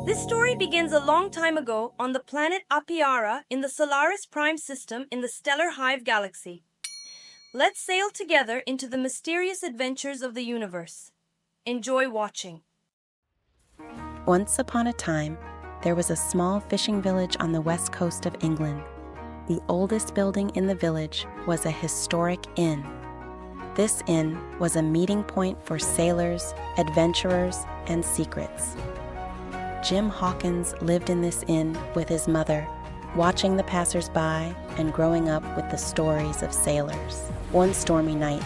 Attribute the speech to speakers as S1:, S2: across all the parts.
S1: This story begins a long time ago on the planet Apiara in the Solaris Prime system in the Stellar Hive galaxy. Let's sail together into the mysterious adventures of the universe. Enjoy watching.
S2: Once upon a time, there was a small fishing village on the west coast of England. The oldest building in the village was a historic inn. This inn was a meeting point for sailors, adventurers, and secrets. Jim Hawkins lived in this inn with his mother, watching the passers-by and growing up with the stories of sailors. One stormy night,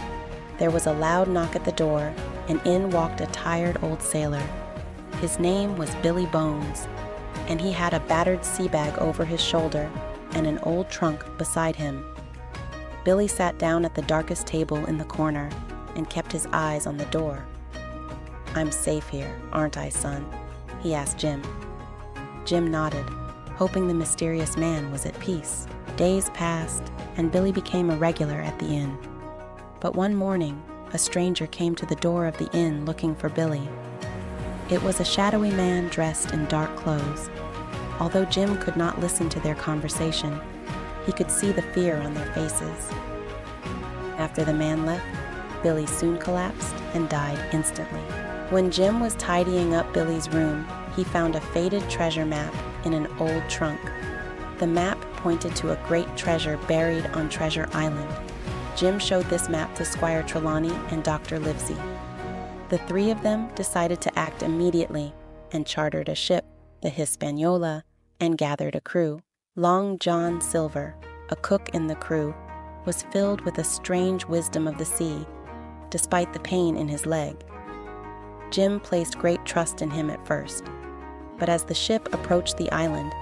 S2: there was a loud knock at the door, and in walked a tired old sailor. His name was Billy Bones, and he had a battered sea bag over his shoulder and an old trunk beside him. Billy sat down at the darkest table in the corner and kept his eyes on the door. "I'm safe here, aren't I, son?" he asked Jim. Jim nodded, hoping the mysterious man was at peace. Days passed, and Billy became a regular at the inn. But one morning, a stranger came to the door of the inn looking for Billy. It was a shadowy man dressed in dark clothes. Although Jim could not listen to their conversation, he could see the fear on their faces. After the man left, Billy soon collapsed and died instantly. When Jim was tidying up Billy's room, he found a faded treasure map in an old trunk. The map pointed to a great treasure buried on Treasure Island. Jim showed this map to Squire Trelawney and Dr. Livesey. The three of them decided to act immediately and chartered a ship, the Hispaniola, and gathered a crew. Long John Silver, a cook in the crew, was filled with a strange wisdom of the sea, despite the pain in his leg. Jim placed great trust in him at first, but as the ship approached the island,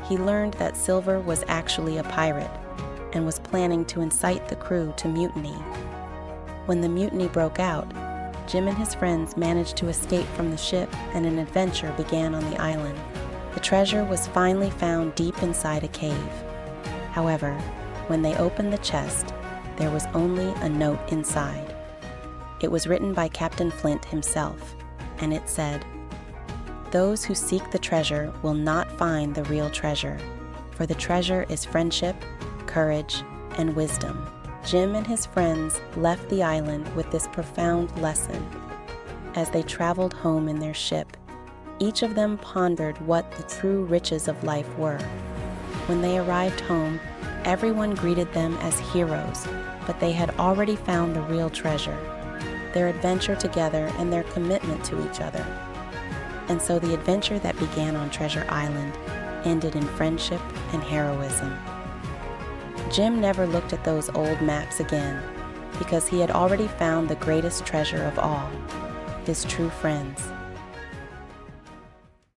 S2: he learned that Silver was actually a pirate and was planning to incite the crew to mutiny. When the mutiny broke out, Jim and his friends managed to escape from the ship, and an adventure began on the island. The treasure was finally found deep inside a cave. However, when they opened the chest, there was only a note inside. It was written by Captain Flint himself, and it said, "Those who seek the treasure will not find the real treasure, for the treasure is friendship, courage, and wisdom." Jim and his friends left the island with this profound lesson. As they traveled home in their ship, each of them pondered what the true riches of life were. When they arrived home, everyone greeted them as heroes, but they had already found the real treasure, their adventure together and their commitment to each other. And so the adventure that began on Treasure Island ended in friendship and heroism. Jim never looked at those old maps again, because he had already found the greatest treasure of all, his true friends.